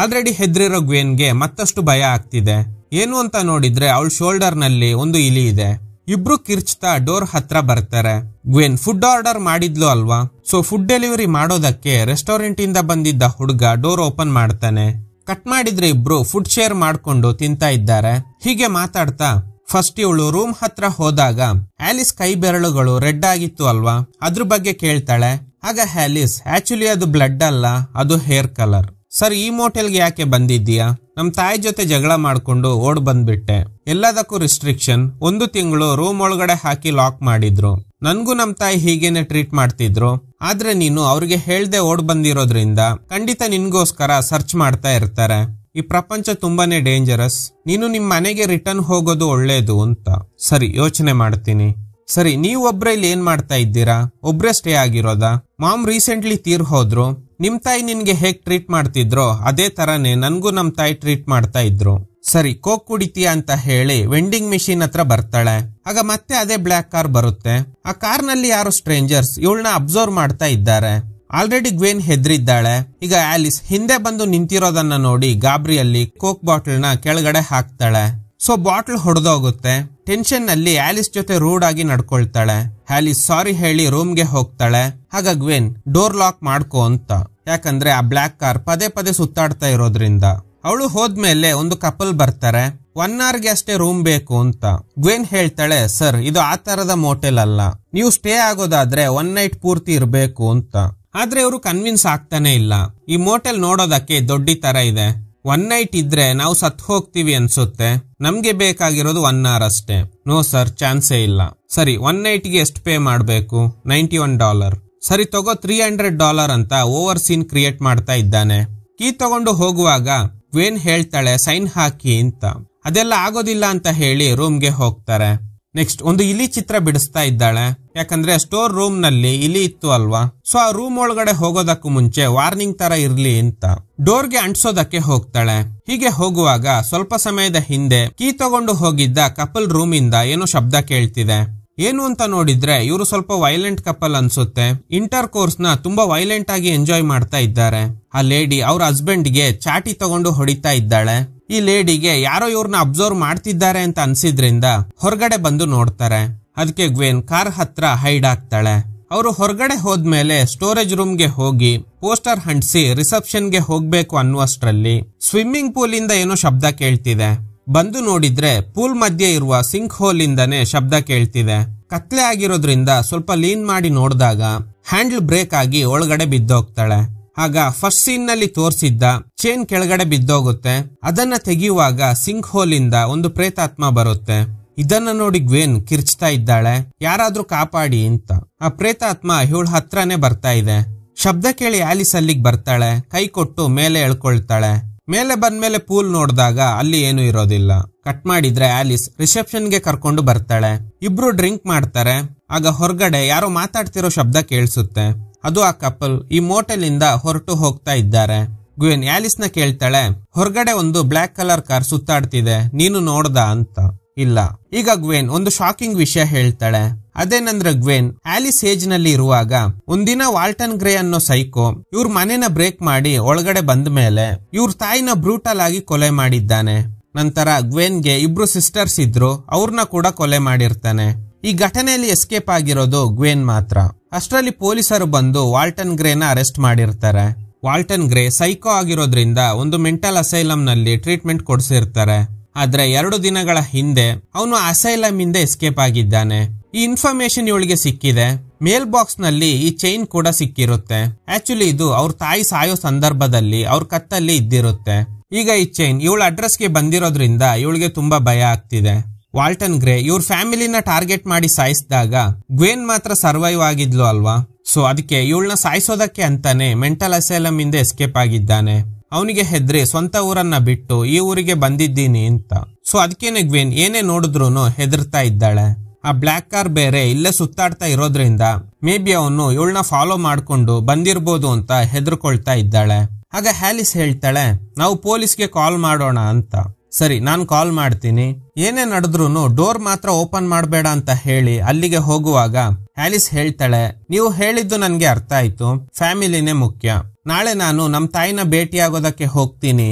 S1: ಆಲ್ರೆಡಿ ಹೆದ್ರಿರೋ ಗ್ವೆನ್ಗೆ ಮತ್ತಷ್ಟು ಭಯ ಆಗ್ತಿದೆ. ಏನು ಅಂತ ನೋಡಿದ್ರೆ ಅವಳ ಶೋಲ್ಡರ್ ನಲ್ಲಿ ಒಂದು ಇಲಿ ಇದೆ. ಇಬ್ರು ಕಿರ್ಚ್ತಾ ಡೋರ್ ಹತ್ರ ಬರ್ತಾರೆ. ಗ್ವೆನ್ ಫುಡ್ ಆರ್ಡರ್ ಮಾಡಿದ್ಲು ಅಲ್ವಾ, ಸೊ ಫುಡ್ ಡೆಲಿವರಿ ಮಾಡೋದಕ್ಕೆ ರೆಸ್ಟೋರೆಂಟ್ ಇಂದ ಬಂದಿದ್ದ ಹುಡುಗ ಡೋರ್ ಓಪನ್ ಮಾಡ್ತಾನೆ. ಕಟ್ ಮಾಡಿದ್ರೆ ಇಬ್ರು ಫುಡ್ ಶೇರ್ ಮಾಡ್ಕೊಂಡು ತಿಂತಾ ಇದ್ದಾರೆ. ಹೀಗೆ ಮಾತಾಡ್ತಾ ಫಸ್ಟ್ ಇವಳು ರೂಮ್ ಹತ್ರ ಹೋದಾಗ ಆಲಿಸ್ ಕೈ ಬೆರಳುಗಳು ರೆಡ್ ಆಗಿತ್ತು ಅಲ್ವಾ, ಅದ್ರ ಬಗ್ಗೆ ಕೇಳ್ತಾಳೆ. ಆಗ ಆಲಿಸ್ ಆಕ್ಚುಲಿ ಅದು ಬ್ಲಡ್ ಅಲ್ಲ, ಅದು ಹೇರ್ ಕಲರ್. ಸರ್, ಈ ಮೋಟೆಲ್ಗೆ ಯಾಕೆ ಬಂದಿದ್ದೀಯಾ? ನಮ್ ತಾಯಿ ಜೊತೆ ಜಗಳ ಮಾಡ್ಕೊಂಡು ಓಡ್ ಬಂದ್ಬಿಟ್ಟೆ. ಎಲ್ಲದಕ್ಕೂ ರಿಸ್ಟ್ರಿಕ್ಷನ್. 1 ತಿಂಗಳು ರೂಮ್ ಒಳಗಡೆ ಹಾಕಿ ಲಾಕ್ ಮಾಡಿದ್ರು. ನನ್ಗೂ ನಮ್ ತಾಯಿ ಹೀಗೇನೆ ಟ್ರೀಟ್ ಮಾಡ್ತಿದ್ರು. ಆದ್ರೆ ನೀನು ಅವ್ರಿಗೆ ಹೇಳ್ದೆ ಓಡ್ ಬಂದಿರೋದ್ರಿಂದ ಖಂಡಿತ ನಿನ್ಗೋಸ್ಕರ ಸರ್ಚ್ ಮಾಡ್ತಾ ಇರ್ತಾರೆ. ಈ ಪ್ರಪಂಚ ತುಂಬಾನೇ ಡೇಂಜರಸ್. ನೀನು ನಿಮ್ ಮನೆಗೆ ರಿಟರ್ನ್ ಹೋಗೋದು ಒಳ್ಳೇದು ಅಂತ. ಸರಿ, ಯೋಚನೆ ಮಾಡ್ತೀನಿ. ಸರಿ, ನೀವ್ ಒಬ್ರೆ ಇಲ್ಲಿ ಏನ್ ಮಾಡ್ತಾ ಇದ್ದೀರಾ? ಒಬ್ರೇ ಸ್ಟೇ ಆಗಿರೋದಾ? ಮಾಮ್ ರೀಸೆಂಟ್ಲಿ ತೀರ್ ಹೋದ್ರು. ನಿಮ್ ತಾಯಿ ನಿನ್ಗೆ ಹೇಗ್ ಟ್ರೀಟ್ ಮಾಡ್ತಿದ್ರೋ ಅದೇ ತರಾನೇ ನನ್ಗೂ ನಮ್ ತಾಯಿ ಟ್ರೀಟ್ ಮಾಡ್ತಾ ಇದ್ರು. ಸರಿ, ಕೋಕ್ ಕುಡಿತೀಯ ಅಂತ ಹೇಳಿ ವೆಂಡಿಂಗ್ ಮಿಷಿನ್ ಹತ್ರ ಬರ್ತಾಳೆ. ಆಗ ಮತ್ತೆ ಅದೇ ಬ್ಲಾಕ್ ಕಾರ್ ಬರುತ್ತೆ. ಆ ಕಾರ್ ನಲ್ಲಿ ಯಾರು ಸ್ಟ್ರೇಂಜರ್ಸ್ ಇವಳನ್ನ ಅಬ್ಸರ್ವ್ ಮಾಡ್ತಾ ಇದ್ದಾರೆ. ಆಲ್ರೆಡಿ ಗ್ವೆನ್ ಹೆದ್ರಿದ್ದಾಳೆ. ಈಗ ಆಲಿಸ್ ಹಿಂದೆ ಬಂದು ನಿಂತಿರೋದನ್ನ ನೋಡಿ ಗಾಬರಿಯಲ್ಲಿ ಕೋಕ್ ಬಾಟಲ್ ನ ಕೆಳಗಡೆ ಹಾಕ್ತಾಳೆ. ಸೊ ಬಾಟಲ್ ಹೊಡೆದೋಗುತ್ತೆ. ಟೆನ್ಷನ್ ನಲ್ಲಿ ಆಲಿಸ್ ಜೊತೆ ರೂಡ್ ಆಗಿ ನಡ್ಕೊಳ್ತಾಳೆ. ಆಲಿಸ್ ಸಾರಿ ಹೇಳಿ ರೂಮ್ಗೆ ಹೋಗ್ತಾಳೆ. ಆಗ ಗ್ವೆನ್ ಡೋರ್ ಲಾಕ್ ಮಾಡ್ಕೋ ಅಂತ. ಯಾಕಂದ್ರೆ ಆ ಬ್ಲಾಕ್ ಕಾರ್ ಪದೇ ಪದೇ ಸುತ್ತಾಡ್ತಾ ಇರೋದ್ರಿಂದ. ಅವಳು ಹೋದ್ಮೇಲೆ ಒಂದು ಕಪಲ್ ಬರ್ತಾರೆ. 1 hourಗೆ ಅಷ್ಟೇ ರೂಮ್ ಬೇಕು ಅಂತ. ಗ್ವೆನ್ ಹೇಳ್ತಾಳೆ, ಸರ್ ಇದು ಆ ತರದ ಮೋಟೆಲ್ ಅಲ್ಲ, ನೀವು ಸ್ಟೇ ಆಗೋದಾದ್ರೆ 1 night ಪೂರ್ತಿ ಇರ್ಬೇಕು ಅಂತ. ಆದ್ರೆ ಇವರು ಕನ್ವಿನ್ಸ್ ಆಗ್ತಾನೆ ಇಲ್ಲ. ಈ ಮೋಟೆಲ್ ನೋಡೋದಕ್ಕೆ ದೊಡ್ಡ ತರ ಇದೆ. 1 night ಇದ್ರೆ ನಾವು ಸತ್ ಹೋಗ್ತೀವಿ ಅನ್ಸುತ್ತೆ. ನಮ್ಗೆ ಬೇಕಾಗಿರೋದು 1 hour ಅಷ್ಟೇ. ನೋ ಸರ್, ಚಾನ್ಸೇ ಇಲ್ಲ. ಸರಿ, 1 nightಗೆ ಎಷ್ಟು ಪೇ ಮಾಡ್ಬೇಕು? $91. ಸರಿ ತಗೋ, $300 ಅಂತ ಓವರ್ ಸೀನ್ ಕ್ರಿಯೇಟ್ ಮಾಡ್ತಾ ಇದ್ದಾನೆ. ಕೀ ತಗೊಂಡು ಹೋಗುವಾಗ ಗ್ವೆನ್ ಹೇಳ್ತಾಳೆ ಸೈನ್ ಹಾಕಿ ಅಂತ. ಅದೆಲ್ಲ ಆಗೋದಿಲ್ಲ ಅಂತ ಹೇಳಿ ರೂಮ್ಗೆ ಹೋಗ್ತಾರೆ. ನೆಕ್ಸ್ಟ್ ಒಂದು ಇಲಿ ಚಿತ್ರ ಬಿಡಿಸ್ತಾ ಇದ್ದಾಳೆ. ಯಾಕಂದ್ರೆ ಸ್ಟೋರ್ ರೂಮ್ ನಲ್ಲಿ ಇಲಿ ಇತ್ತು ಅಲ್ವಾ. ಸೊ ಆ ರೂಮ್ ಒಳಗಡೆ ಹೋಗೋದಕ್ಕೂ ಮುಂಚೆ ವಾರ್ನಿಂಗ್ ತರ ಇರ್ಲಿ ಅಂತ ಡೋರ್ಗೆ ಅಂಟಿಸೋದಕ್ಕೆ ಹೋಗ್ತಾಳೆ. ಹೀಗೆ ಹೋಗುವಾಗ ಸ್ವಲ್ಪ ಸಮಯದ ಹಿಂದೆ ಕೀ ತಗೊಂಡು ಹೋಗಿದ್ದ ಕಪಲ್ ರೂಮ್ ಇಂದ ಏನೋ ಶಬ್ದ ಕೇಳ್ತಿದೆ. ಏನು ಅಂತ ನೋಡಿದ್ರೆ ಇವರು ಸ್ವಲ್ಪ ವೈಲೆಂಟ್ ಕಪಲ್ ಅನ್ಸುತ್ತೆ. ಇಂಟರ್ ಕೋರ್ಸ್ ನ ತುಂಬಾ ವೈಲೆಂಟ್ ಆಗಿ ಎಂಜಾಯ್ ಮಾಡ್ತಾ ಇದ್ದಾರೆ. ಆ ಲೇಡಿ ಅವ್ರ ಹಸ್ಬೆಂಡ್ ಗೆ ಚಾಟಿ ತಗೊಂಡು ಹೊಡಿತಾ ಇದ್ದಾಳೆ. ಈ ಲೇಡಿಗೆ ಯಾರೋ ಇವ್ರನ್ನ ಅಬ್ಸರ್ವ್ ಮಾಡ್ತಿದ್ದಾರೆ ಅಂತ ಅನ್ಸಿದ್ರಿಂದ ಹೊರಗಡೆ ಬಂದು ನೋಡ್ತಾರೆ. ಅದಕ್ಕೆ ಗ್ವೆನ್ ಕಾರ್ ಹತ್ರ ಹೈಡ್ ಆಗ್ತಾಳೆ. ಅವರು ಹೊರಗಡೆ ಹೋದ್ಮೇಲೆ ಸ್ಟೋರೇಜ್ ರೂಮ್ ಗೆ ಹೋಗಿ ಪೋಸ್ಟರ್ ಅಂಟಿಸಿ ರಿಸೆಪ್ಷನ್ ಗೆ ಹೋಗ್ಬೇಕು ಅನ್ನುವಷ್ಟರಲ್ಲಿ ಸ್ವಿಮ್ಮಿಂಗ್ ಪೂಲ್ ಇಂದ ಏನೋ ಶಬ್ದ ಕೇಳ್ತಿದೆ. ಬಂದು ನೋಡಿದ್ರೆ ಪೂಲ್ ಮಧ್ಯೆ ಇರುವ ಸಿಂಕ್ ಹೋಲ್ ಇಂದಾನೆ ಶಬ್ದ ಕೇಳ್ತಿದೆ. ಕತ್ಲೆ ಆಗಿರೋದ್ರಿಂದ ಸ್ವಲ್ಪ ಲೀನ್ ಮಾಡಿ ನೋಡಿದಾಗ ಹ್ಯಾಂಡಲ್ ಬ್ರೇಕ್ ಆಗಿ ಒಳಗಡೆ ಬಿದ್ದೋಗ್ತಾಳೆ. ಆಗ ಫಸ್ಟ್ ಸೀನ್ ನಲ್ಲಿ ತೋರಿಸಿದ್ದ ಚೈನ್ ಕೆಳಗಡೆ ಬಿದ್ದೋಗುತ್ತೆ. ಅದನ್ನ ತೆಗೆಯುವಾಗ ಸಿಂಕ್ ಹೋಲ್ ಇಂದ ಒಂದು ಪ್ರೇತಾತ್ಮ ಬರುತ್ತೆ. ಇದನ್ನ ನೋಡಿ ಗ್ವೆನ್ ಕಿರ್ಚ್ತಾ ಇದ್ದಾಳೆ, ಯಾರಾದ್ರೂ ಕಾಪಾಡಿ ಅಂತ. ಆ ಪ್ರೇತಾತ್ಮ ಇವಳ ಹತ್ರನೇ ಬರ್ತಾ ಇದೆ. ಶಬ್ದ ಕೇಳಿ ಆಲಿಸ್ ಅಲ್ಲಿಗೆ ಬರ್ತಾಳೆ. ಕೈ ಕೊಟ್ಟು ಮೇಲೆ ಎಳ್ಕೊಳ್ತಾಳೆ. ಮೇಲೆ ಬಂದ್ಮೇಲೆ ಪೂಲ್ ನೋಡಿದಾಗ ಅಲ್ಲಿ ಏನು ಇರೋದಿಲ್ಲ. ಕಟ್ ಮಾಡಿದ್ರೆ ಆಲಿಸ್ ರಿಸೆಪ್ಷನ್ ಗೆ ಕರ್ಕೊಂಡು ಬರ್ತಾಳೆ. ಇಬ್ರು ಡ್ರಿಂಕ್ ಮಾಡ್ತಾರೆ. ಆಗ ಹೊರಗಡೆ ಯಾರೋ ಮಾತಾಡ್ತಿರೋ ಶಬ್ದ ಕೇಳಿಸುತ್ತೆ. ಅದು ಆ ಕಪಲ್ ಈ ಮೋಟೆಲ್ ಇಂದ ಹೊರಟು ಹೋಗ್ತಾ ಇದ್ದಾರೆ. ಗ್ವೆನ್ ಆಲಿಸ್ ನ ಕೇಳ್ತಾಳೆ, ಹೊರಗಡೆ ಒಂದು ಬ್ಲಾಕ್ ಕಲರ್ ಕಾರ್ ಸುತ್ತಾಡ್ತಿದೆ, ನೀನು ನೋಡ್ದ ಅಂತ. ಇಲ್ಲ. ಈಗ ಗ್ವೆನ್ ಒಂದು ಶಾಕಿಂಗ್ ವಿಷಯ ಹೇಳ್ತಾಳೆ. ಅದೇನಂದ್ರೆ ಗ್ವೆನ್ ಆಲಿಸ್ ಏಜ್ ನಲ್ಲಿ ಇರುವಾಗ ಒಂದಿನ ವಾಲ್ಟನ್ ಗ್ರೇ ಅನ್ನೋ ಸೈಕೋ ಇವ್ರ ಮನೆನ ಬ್ರೇಕ್ ಮಾಡಿ ಒಳಗಡೆ ಬಂದ ಮೇಲೆ ಇವ್ರ ತಾಯಿನ ಬ್ರೂಟಲ್ ಆಗಿ ಕೊಲೆ ಮಾಡಿದ್ದಾನೆ. ನಂತರ ಗ್ವೆನ್ ಗೆ ಇಬ್ರು ಸಿಸ್ಟರ್ಸ್ ಇದ್ರು, ಅವ್ರನ್ನ ಕೂಡ ಕೊಲೆ ಮಾಡಿರ್ತಾನೆ. ಈ ಘಟನೆಯಲ್ಲಿ ಎಸ್ಕೇಪ್ ಆಗಿರೋದು ಗ್ವೆನ್ ಮಾತ್ರ. ಅಷ್ಟರಲ್ಲಿ ಪೊಲೀಸರು ಬಂದು ವಾಲ್ಟನ್ ಗ್ರೇನ ಅರೆಸ್ಟ್ ಮಾಡಿರ್ತಾರೆ. ವಾಲ್ಟನ್ ಗ್ರೇ ಸೈಕೋ ಆಗಿರೋದ್ರಿಂದ ಒಂದು ಮೆಂಟಲ್ ಅಸೈಲಮ್ ನಲ್ಲಿ ಟ್ರೀಟ್ಮೆಂಟ್ ಕೊಡಿಸಿರ್ತಾರೆ. ಆದ್ರೆ 2 ದಿನಗಳ ಹಿಂದೆ ಅವನು ಅಸೈಲಮ್ ಇಂದ ಎಸ್ಕೇಪ್ ಆಗಿದ್ದಾನೆ. ಈ ಇನ್ಫಾರ್ಮೇಶನ್ ಇವಳಿಗೆ ಸಿಕ್ಕಿದೆ. ಮೇಲ್ ಬಾಕ್ಸ್ ನಲ್ಲಿ ಈ ಚೈನ್ ಕೂಡ ಸಿಕ್ಕಿರುತ್ತೆ. ಆಕ್ಚುಲಿ ಇದು ಅವ್ರ ತಾಯಿ ಸಾಯೋ ಸಂದರ್ಭದಲ್ಲಿ ಅವ್ರ ಕತ್ತಲ್ಲಿ ಇದ್ದಿರುತ್ತೆ. ಈಗ ಈ ಚೈನ್ ಇವಳ ಅಡ್ರೆಸ್ಗೆ ಬಂದಿರೋದ್ರಿಂದ ಇವಳಿಗೆ ತುಂಬಾ ಭಯ ಆಗ್ತಿದೆ. ವಾಲ್ಟನ್ ಗ್ರೇ ಇವ್ರ ಫ್ಯಾಮಿಲಿನ ಟಾರ್ಗೆಟ್ ಮಾಡಿ ಸಾಯಿಸಿದಾಗ ಗ್ವೆನ್ ಮಾತ್ರ ಸರ್ವೈವ್ ಆಗಿದ್ಲು ಅಲ್ವಾ. ಸೊ ಅದಕ್ಕೆ ಇವಳನ್ನ ಸಾಯಿಸೋದಕ್ಕೆ ಅಂತಾನೆ ಮೆಂಟಲ್ ಅಸೈಲಮ್ ಇಂದ ಎಸ್ಕೇಪ್ ಆಗಿದ್ದಾನೆ. ಅವನಿಗೆ ಹೆದ್ರಿ ಸ್ವಂತ ಊರನ್ನ ಬಿಟ್ಟು ಈ ಊರಿಗೆ ಬಂದಿದ್ದೀನಿ ಅಂತ. ಸೊ ಅದಕ್ಕೇನೆ ಗ್ವೆನ್ ಏನೇ ನೋಡಿದ್ರು ಹೆದರ್ತಾ ಇದ್ದಾಳೆ. ಆ ಬ್ಲಾಕ್ ಕಾರ್ ಬೇರೆ ಇಲ್ಲೇ ಸುತ್ತಾಡ್ತಾ ಇರೋದ್ರಿಂದ ಮೇ ಬಿ ಅವನು ಇವಳನ್ನ ಫಾಲೋ ಮಾಡ್ಕೊಂಡು ಬಂದಿರ್ಬೋದು ಅಂತ ಹೆದರ್ಕೊಳ್ತಾ ಇದ್ದಾಳೆ. ಆಗ ಹ್ಯಾಲಿಸ್ ಹೇಳ್ತಾಳೆ, ನಾವು ಪೊಲೀಸ್ಗೆ ಕಾಲ್ ಮಾಡೋಣ ಅಂತ. ಸರಿ, ನಾನ್ ಕಾಲ್ ಮಾಡ್ತೀನಿ. ಏನೇ ನಡೆದ್ರು ಡೋರ್ ಮಾತ್ರ ಓಪನ್ ಮಾಡಬೇಡ ಅಂತ ಹೇಳಿ ಅಲ್ಲಿಗೆ ಹೋಗುವಾಗ ಹ್ಯಾಲಿಸ್ ಹೇಳ್ತಾಳೆ, ನೀವು ಹೇಳಿದ್ದು ನನ್ಗೆ ಅರ್ಥ ಆಯ್ತು, ಫ್ಯಾಮಿಲಿನೇ ಮುಖ್ಯ. ನಾಳೆ ನಾನು ನಮ್ ತಾಯಿನ ಭೇಟಿಯಾಗೋದಕ್ಕೆ ಹೋಗ್ತೀನಿ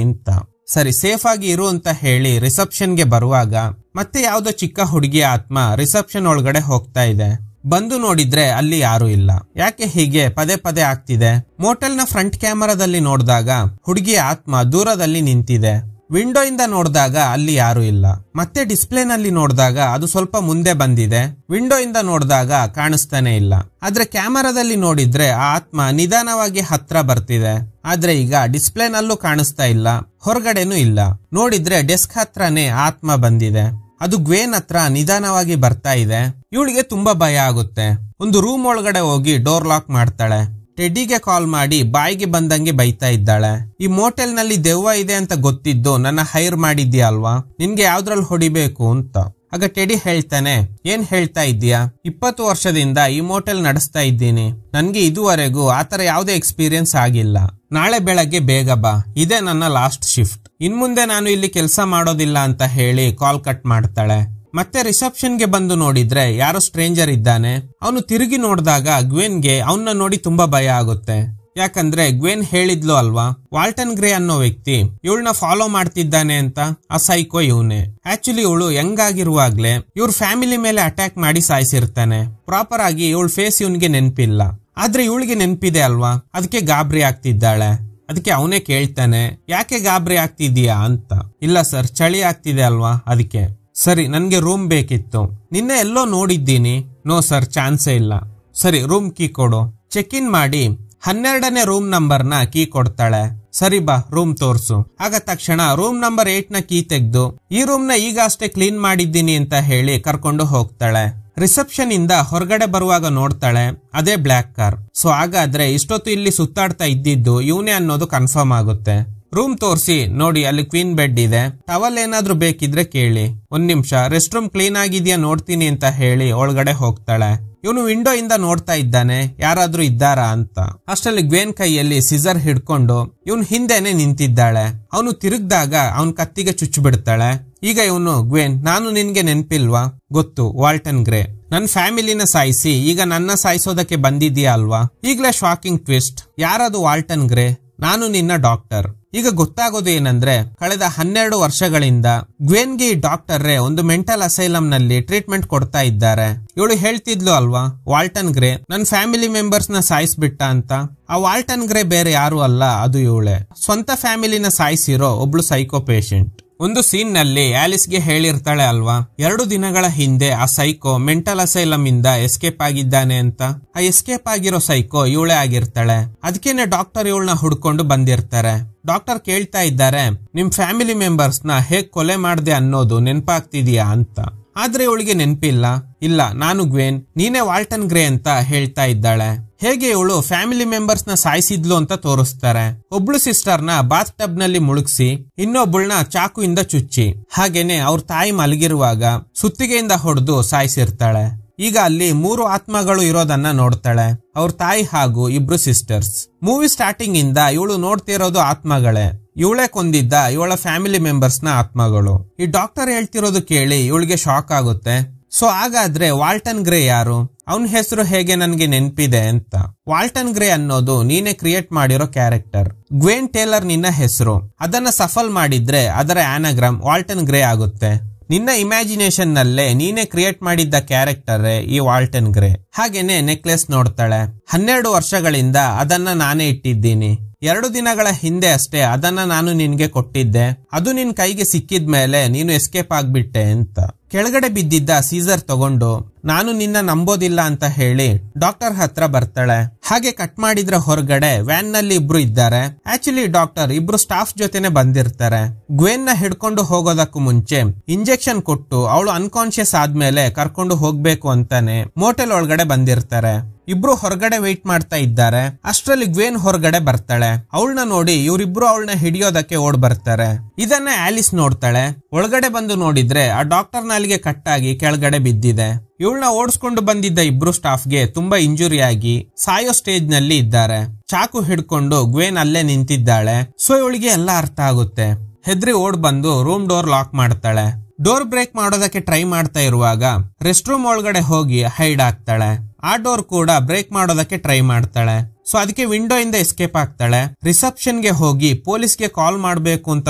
S1: ಅಂತ. ಸರಿ, ಸೇಫ್ ಆಗಿ ಇರು ಅಂತ ಹೇಳಿ ರಿಸೆಪ್ಷನ್ ಗೆ ಬರುವಾಗ ಮತ್ತೆ ಯಾವ್ದೋ ಚಿಕ್ಕ ಹುಡುಗಿಯ ಆತ್ಮ ರಿಸೆಪ್ಷನ್ ಒಳಗಡೆ ಹೋಗ್ತಾ ಇದೆ. ಬಂದು ನೋಡಿದ್ರೆ ಅಲ್ಲಿ ಯಾರು ಇಲ್ಲ. ಯಾಕೆ ಹೀಗೆ ಪದೇ ಪದೇ ಆಗ್ತಿದೆ? ಮೋಟೆಲ್ ನ ಫ್ರಂಟ್ ಕ್ಯಾಮರಾದಲ್ಲಿ ನೋಡಿದಾಗ ಹುಡುಗಿಯ ಆತ್ಮ ದೂರದಲ್ಲಿ ನಿಂತಿದೆ. ವಿಂಡೋ ಇಂದ ನೋಡಿದಾಗ ಅಲ್ಲಿ ಯಾರು ಇಲ್ಲ. ಮತ್ತೆ ಡಿಸ್ಪ್ಲೇ ನಲ್ಲಿ ನೋಡಿದಾಗ ಅದು ಸ್ವಲ್ಪ ಮುಂದೆ ಬಂದಿದೆ. ವಿಂಡೋ ಇಂದ ನೋಡಿದಾಗ ಕಾಣಿಸ್ತಾನೆ ಇಲ್ಲ. ಆದ್ರೆ ಕ್ಯಾಮರಾದಲ್ಲಿ ನೋಡಿದ್ರೆ ಆ ಆತ್ಮ ನಿಧಾನವಾಗಿ ಹತ್ರ ಬರ್ತಿದೆ. ಆದ್ರೆ ಈಗ ಡಿಸ್ಪ್ಲೇ ನಲ್ಲೂ ಕಾಣಿಸ್ತಾ ಇಲ್ಲ, ಹೊರಗಡೆನೂ ಇಲ್ಲ. ನೋಡಿದ್ರೆ ಡೆಸ್ಕ್ ಹತ್ರನೇ ಆತ್ಮ ಬಂದಿದೆ. ಅದು ಗ್ವೆನ್ ಹತ್ರ ನಿಧಾನವಾಗಿ ಬರ್ತಾ ಇದೆ. ಇವಳಿಗೆ ತುಂಬಾ ಭಯ ಆಗುತ್ತೆ. ಒಂದು ರೂಮ್ ಒಳಗಡೆ ಹೋಗಿ ಡೋರ್ ಲಾಕ್ ಮಾಡ್ತಾಳೆ. ಟೆಡ್ಡಿಗೆ ಕಾಲ್ ಮಾಡಿ ಬಾಯಿಗೆ ಬಂದಂಗೆ ಬೈತಾ ಇದ್ದಾಳೆ. ಈ ಮೋಟೆಲ್ ನಲ್ಲಿ ದೆವ್ವ ಇದೆ ಅಂತ ಗೊತ್ತಿದ್ದು ನನ್ನ ಹೈರ್ ಮಾಡಿದ್ಯಾ ಅಲ್ವಾ, ನಿನ್ಗೆ ಯಾವ್ದ್ರಲ್ಲಿ ಹೊಡಿಬೇಕು ಅಂತ. ಆಗ ಟೆಡಿ ಹೇಳ್ತಾನೆ, ಏನ್ ಹೇಳ್ತಾ ಇದ್ದೀಯಾ, 20 ವರ್ಷದಿಂದ ಈ ಮೋಟೆಲ್ ನಡೆಸ್ತಾ ಇದ್ದೀನಿ, ನನ್ಗೆ ಇದುವರೆಗೂ ಆತರ ಯಾವುದೇ ಎಕ್ಸ್ಪೀರಿಯನ್ಸ್ ಆಗಿಲ್ಲ. ನಾಳೆ ಬೆಳಗ್ಗೆ ಬೇಗ ಬಾ, ಇದೇ ನನ್ನ ಲಾಸ್ಟ್ ಶಿಫ್ಟ್, ಇನ್ಮುಂದೆ ನಾನು ಇಲ್ಲಿ ಕೆಲಸ ಮಾಡೋದಿಲ್ಲ ಅಂತ ಹೇಳಿ ಕಾಲ್ ಕಟ್ ಮಾಡ್ತಾಳೆ. ಮತ್ತೆ ರಿಸೆಪ್ಷನ್ ಗೆ ಬಂದು ನೋಡಿದ್ರೆ ಯಾರೋ ಸ್ಟ್ರೇಂಜರ್ ಇದ್ದಾನೆ. ಅವನು ತಿರುಗಿ ನೋಡಿದಾಗ ಗ್ವೆನ್ಗೆ ಅವನ್ನ ನೋಡಿ ತುಂಬಾ ಭಯ ಆಗುತ್ತೆ. ಯಾಕಂದ್ರೆ ಗ್ವೆನ್ ಹೇಳಿದ್ಲು ಅಲ್ವಾ, ವಾಲ್ಟನ್ ಗ್ರೇ ಅನ್ನೋ ವ್ಯಕ್ತಿ ಇವಳನ್ನ ಫಾಲೋ ಮಾಡ್ತಿದ್ದಾನೆ ಅಂತ. ಆ ಸೈಕೋ ಇವನೇ. ಆಕ್ಚುಲಿ ಇವಳು ಯಂಗ್ ಆಗಿರುವಾಗ್ಲೇ ಇವ್ರ ಫ್ಯಾಮಿಲಿ ಮೇಲೆ ಅಟ್ಯಾಕ್ ಮಾಡಿ ಸಾಯಿಸಿರ್ತಾನೆ. ಪ್ರಾಪರ್ ಆಗಿ ಇವಳ ಫೇಸ್ ಇವನ್ಗೆ ನೆನ್ಪಿಲ್ಲ, ಆದ್ರೆ ಇವಳಿಗೆ ನೆನ್ಪಿದೆ ಅಲ್ವಾ, ಅದಕ್ಕೆ ಗಾಬರಿ ಆಗ್ತಿದ್ದಾಳೆ. ಅದಕ್ಕೆ ಅವನೇ ಕೇಳ್ತಾನೆ, ಯಾಕೆ ಗಾಬರಿ ಆಗ್ತಿದೀಯಾ ಅಂತ. ಇಲ್ಲ ಸರ್, ಚಳಿ ಆಗ್ತಿದೆ ಅಲ್ವಾ ಅದಕ್ಕೆ. ಸರಿ, ನನ್ಗೆ ರೂಮ್ ಬೇಕಿತ್ತು, ನಿನ್ನೆ ಎಲ್ಲೋ ನೋಡಿದ್ದೀನಿ. ನೋ ಸರ್, ಚಾನ್ಸೇ ಇಲ್ಲ. ಸರಿ, ರೂಮ್ ಕೀ ಕೊಡು. ಚೆಕ್ ಇನ್ ಮಾಡಿ 12ನೇ ರೂಮ್ ನಂಬರ್ ನ ಕೀ ಕೊಡ್ತಾಳೆ. ಸರಿ ಬಾ, ರೂಮ್ ತೋರ್ಸು. ಆಗ ತಕ್ಷಣ ರೂಮ್ ನಂಬರ್ 8 ನ ಕೀ ತೆಗೆದು ಈ ರೂಮ್ ನ ಈಗ ಅಷ್ಟೇ ಕ್ಲೀನ್ ಮಾಡಿದ್ದೀನಿ ಅಂತ ಹೇಳಿ ಕರ್ಕೊಂಡು ಹೋಗ್ತಾಳೆ. ರಿಸೆಪ್ಷನ್ ಇಂದ ಹೊರಗಡೆ ಬರುವಾಗ ನೋಡ್ತಾಳೆ ಅದೇ ಬ್ಲಾಕ್ ಕಾರ್. ಸೊ ಹಾಗಾದ್ರೆ ಇಷ್ಟೊತ್ತು ಇಲ್ಲಿ ಸುತ್ತಾಡ್ತಾ ಇದ್ದಿದ್ದು ಇವನೇ ಅನ್ನೋದು ಕನ್ಫರ್ಮ್ ಆಗುತ್ತೆ. ರೂಮ್ ತೋರಿಸಿ ನೋಡಿ, ಅಲ್ಲಿ ಕ್ವೀನ್ ಬೆಡ್ ಇದೆ, ಟವಲ್ ಏನಾದ್ರೂ ಬೇಕಿದ್ರೆ ಕೇಳಿ, 1 ನಿಮಿಷ ರೆಸ್ಟ್ ರೂಮ್ ಕ್ಲೀನ್ ಆಗಿದ್ಯಾ ನೋಡ್ತೀನಿ ಅಂತ ಹೇಳಿ ಒಳಗಡೆ ಹೋಗ್ತಾಳೆ. ಇವನು ವಿಂಡೋ ಇಂದ ನೋಡ್ತಾ ಇದ್ದಾನೆ ಯಾರಾದ್ರೂ ಇದ್ದಾರಾ ಅಂತ. ಅಷ್ಟರಲ್ಲಿ ಗ್ವೇನ್ ಕೈಯಲ್ಲಿ ಸಿಸರ್ ಹಿಡ್ಕೊಂಡು ಇವನ್ ಹಿಂದೆನೆ ನಿಂತಿದ್ದಾಳೆ. ಅವನು ತಿರುಗ್ದಾಗ ಅವನ್ ಕತ್ತಿಗೆ ಚುಚ್ಚು ಬಿಡ್ತಾಳೆ. ಈಗ ಇವನು, ಗ್ವೇನ್, ನಾನು ನಿನ್ಗೆ ನೆನ್ಪಿಲ್ವಾ? ಗೊತ್ತು, ವಾಲ್ಟನ್ ಗ್ರೇ. ನನ್ ಫ್ಯಾಮಿಲಿನ ಸಾಯಿಸಿ ಈಗ ನನ್ನ ಸಾಯಿಸೋದಕ್ಕೆ ಬಂದಿದ್ಯಾ ಅಲ್ವಾ? ಈಗ್ಲೇ ಶಾಕಿಂಗ್ ಟ್ವಿಸ್ಟ್. ಯಾರದು ವಾಲ್ಟನ್ ಗ್ರೇ? ನಾನು ನಿನ್ನ ಡಾಕ್ಟರ್. ಈಗ ಗೊತ್ತಾಗೋದು ಏನಂದ್ರೆ, ಕಳೆದ 12 ವರ್ಷಗಳಿಂದ ಗ್ವೇನ್ಗೆ ಈ ಡಾಕ್ಟರ್ರೇ ಒಂದು ಮೆಂಟಲ್ ಅಸೈಲಮ್ ನಲ್ಲಿ ಟ್ರೀಟ್ಮೆಂಟ್ ಕೊಡ್ತಾ ಇದ್ದಾರೆ. ಇವಳು ಹೇಳ್ತಿದ್ಲು ಅಲ್ವಾ, ವಾಲ್ಟನ್ ಗ್ರೇ ನನ್ ಫ್ಯಾಮಿಲಿ ಮೆಂಬರ್ಸ್ ನ ಸಾಯಿಸ್ಬಿಟ್ಟ ಅಂತ. ಆ ವಾಲ್ಟನ್ ಗ್ರೇ ಬೇರೆ ಯಾರು ಅಲ್ಲ, ಅದು ಇವಳೆ. ಸ್ವಂತ ಫ್ಯಾಮಿಲಿನ ಸಾಯಿಸಿರೋ ಒಬ್ಳು ಸೈಕೋ ಪೇಷಂಟ್. ಒಂದು ಸೀನ್ ನಲ್ಲಿ ಆಲಿಸ್ಗೆ ಹೇಳಿರ್ತಾಳೆ ಅಲ್ವಾ, 2 ದಿನಗಳ ಹಿಂದೆ ಆ ಸೈಕೋ ಮೆಂಟಲ್ ಅಸೈಲಮ್ ಇಂದ ಎಸ್ಕೇಪ್ ಆಗಿದ್ದಾನೆ ಅಂತ. ಆ ಎಸ್ಕೇಪ್ ಆಗಿರೋ ಸೈಕೋ ಇವಳೇ ಆಗಿರ್ತಾಳೆ. ಅದಕ್ಕೇನೆ ಡಾಕ್ಟರ್ ಇವಳನ್ನ ಹುಡ್ಕೊಂಡು ಬಂದಿರ್ತಾರೆ. ಡಾಕ್ಟರ್ ಕೇಳ್ತಾ ಇದ್ದಾರೆ, ನಿಮ್ ಫ್ಯಾಮಿಲಿ ಮೆಂಬರ್ಸ್ ನ ಹೇಗ್ ಕೊಲೆ ಮಾಡ್ದೆ ಅನ್ನೋದು ನೆನ್ಪಾಗ್ತಿದ್ಯಾ ಅಂತ. ಆದ್ರೆ ಇವಳಿಗೆ ನೆನ್ಪಿಲ್ಲ. ಇಲ್ಲ, ನಾನು ಗ್ವೇನ್, ನೀನೇ ವಾಲ್ಟನ್ ಗ್ರೇ ಅಂತ ಹೇಳ್ತಾ ಇದ್ದಾಳೆ. ಹೇಗೆ ಇವಳು ಫ್ಯಾಮಿಲಿ ಮೆಂಬರ್ಸ್ ನ ಸಾಯಿಸಿದ್ಲು ಅಂತ ತೋರಿಸ್ತಾರೆ. ಒಬ್ಳು ಸಿಸ್ಟರ್ ನ ಬಾತ್ ಟಬ್ ನಲ್ಲಿ ಮುಳುಗಿಸಿ ಇನ್ನೊಬ್ಬಳನ್ನ ಚಾಕುಯಿಂದ ಚುಚ್ಚಿ, ಹಾಗೇನೆ ಅವ್ರ ತಾಯಿ ಮಲಗಿರುವಾಗ ಸುತ್ತಿಗೆಯಿಂದ ಹೊಡೆದು ಸಾಯಿಸಿರ್ತಾಳೆ. ಈಗ ಅಲ್ಲಿ 3 ಆತ್ಮಗಳು ಇರೋದನ್ನ ನೋಡ್ತಾಳೆ, ಅವ್ರ ತಾಯಿ ಹಾಗೂ 2 ಸಿಸ್ಟರ್ಸ್. ಮೂವಿ ಸ್ಟಾರ್ಟಿಂಗ್ ಇಂದ ಇವಳು ನೋಡ್ತಿರೋದು ಆತ್ಮಗಳೇ. ಇವಳೇ ಕೊಂದಿದ್ದ ಇವಳ ಫ್ಯಾಮಿಲಿ ಮೆಂಬರ್ಸ್ ನ ಆತ್ಮಗಳು. ಈ ಡಾಕ್ಟರ್ ಹೇಳ್ತಿರೋದು ಕೇಳಿ ಇವಳಿಗೆ ಶಾಕ್ ಆಗುತ್ತೆ. ಸೊ ಹಾಗಾದ್ರೆ ವಾಲ್ಟನ್ ಗ್ರೇ ಯಾರು? ಅವನ ಹೆಸರು ಹೇಗೆ ನನ್ಗೆ ನೆನ್ಪಿದೆ ಅಂತ. ವಾಲ್ಟನ್ ಗ್ರೇ ಅನ್ನೋದು ನೀನೆ ಕ್ರಿಯೇಟ್ ಮಾಡಿರೋ ಕ್ಯಾರೆಕ್ಟರ್. ಗ್ವೇನ್ ಟೇಲರ್ ನಿನ್ನ ಹೆಸರು. ಅದನ್ನ ಸಫಲ್ ಮಾಡಿದ್ರೆ ಅದರ ಆನಾಗ್ರಾಮ್ ವಾಲ್ಟನ್ ಗ್ರೇ ಆಗುತ್ತೆ. ನಿನ್ನ ಇಮ್ಯಾಜಿನೇಷನ್ ನಲ್ಲೇ ನೀನೆ ಕ್ರಿಯೇಟ್ ಮಾಡಿದ್ದ ಕ್ಯಾರೆಕ್ಟರ್ ಈ ವಾಲ್ಟನ್ ಗ್ರೇ. ಹಾಗೇನೆ ನೆಕ್ಲೆಸ್ ನೋಡ್ತಾಳೆ. 12 ವರ್ಷಗಳಿಂದ ಅದನ್ನ ನಾನೇ ಇಟ್ಟಿದ್ದೀನಿ. 2 ದಿನಗಳ ಹಿಂದೆ ಅಷ್ಟೇ ಅದನ್ನ ನಾನು ನಿನ್ಗೆ ಕೊಟ್ಟಿದ್ದೆ. ಅದು ನಿನ್ ಕೈಗೆ ಸಿಕ್ಕಿದ್ಮೇಲೆ ನೀನು ಎಸ್ಕೇಪ್ ಆಗ್ಬಿಟ್ಟೆ ಅಂತ. ಕೆಳಗಡೆ ಬಿದ್ದಿದ್ದ ಸೀಸರ್ ತಗೊಂಡು ನಾನು ನಿನ್ನ ನಂಬೋದಿಲ್ಲ ಅಂತ ಹೇಳಿ ಡಾಕ್ಟರ್ ಹತ್ರ ಬರ್ತಾಳೆ. ಹಾಗೆ ಕಟ್ ಮಾಡಿದ್ರ ಹೊರಗಡೆ ವ್ಯಾನ್ ನಲ್ಲಿ 2 ಇದ್ದಾರೆ. ಆಕ್ಚುಲಿ ಡಾಕ್ಟರ್ 2 ಸ್ಟಾಫ್ ಜೊತೆನೆ ಬಂದಿರ್ತಾರೆ. ಗ್ವೇನ್ ನ ಹಿಡ್ಕೊಂಡು ಹೋಗೋದಕ್ಕೂ ಮುಂಚೆ ಇಂಜೆಕ್ಷನ್ ಕೊಟ್ಟು ಅವಳು ಅನ್ಕಾನ್ಶಿಯಸ್ ಆದ್ಮೇಲೆ ಕರ್ಕೊಂಡು ಹೋಗ್ಬೇಕು ಅಂತಾನೆ ಮೋಟೆಲ್ ಒಳಗಡೆ ಬಂದಿರ್ತಾರೆ. 2 ಹೊರಗಡೆ ವೆಯ್ಟ್ ಮಾಡ್ತಾ ಇದ್ದಾರೆ. ಅಷ್ಟ್ರಲ್ಲಿ ಗ್ವೇನ್ ಹೊರಗಡೆ ಬರ್ತಾಳೆ. ಅವಳನ್ನ ನೋಡಿ ಇವರಿಬ್ರು ಅವಳನ್ನ ಹಿಡಿಯೋದಕ್ಕೆ ಓಡ್ ಬರ್ತಾರೆ. ಇದನ್ನ ಆಲಿಸ್ ನೋಡ್ತಾಳೆ. ಒಳಗಡೆ ಬಂದು ನೋಡಿದ್ರೆ ಆ ಡಾಕ್ಟರ್ ನಾಲಿಗೆ ಕಟ್ಟಾಗಿ ಕೆಳಗಡೆ ಬಿದ್ದಿದೆ. ಇವಳನ್ನ ಓಡಿಸ್ಕೊಂಡು ಬಂದಿದ್ದ 2 ಸ್ಟಾಫ್ಗೆ ತುಂಬಾ ಇಂಜುರಿ ಆಗಿ ಸಾಯೋ ಸ್ಟೇಜ್ ನಲ್ಲಿ ಇದ್ದಾರೆ. ಚಾಕು ಹಿಡ್ಕೊಂಡು ಗ್ವೇನ್ ಅಲ್ಲೇ ನಿಂತಿದ್ದಾಳೆ. ಸೊ ಇವಳಿಗೆ ಎಲ್ಲ ಅರ್ಥ ಆಗುತ್ತೆ. ಹೆದ್ರಿ ಓಡ್ ಬಂದು ರೂಮ್ ಡೋರ್ ಲಾಕ್ ಮಾಡ್ತಾಳೆ. ಡೋರ್ ಬ್ರೇಕ್ ಮಾಡೋದಕ್ಕೆ ಟ್ರೈ ಮಾಡ್ತಾ ಇರುವಾಗ ರೆಸ್ಟ್ ರೂಮ್ ಒಳಗಡೆ ಹೋಗಿ ಹೈಡ್ ಆಗ್ತಾಳೆ. ಆ ಡೋರ್ ಕೂಡ ಬ್ರೇಕ್ ಮಾಡೋದಕ್ಕೆ ಟ್ರೈ ಮಾಡ್ತಾಳೆ. ಸೊ ಅದಕ್ಕೆ ವಿಂಡೋ ಇಂದ ಎಸ್ಕೇಪ್ ಆಗ್ತಾಳೆ. ರಿಸೆಪ್ಷನ್ ಗೆ ಹೋಗಿ ಪೊಲೀಸ್ಗೆ ಕಾಲ್ ಮಾಡ್ಬೇಕು ಅಂತ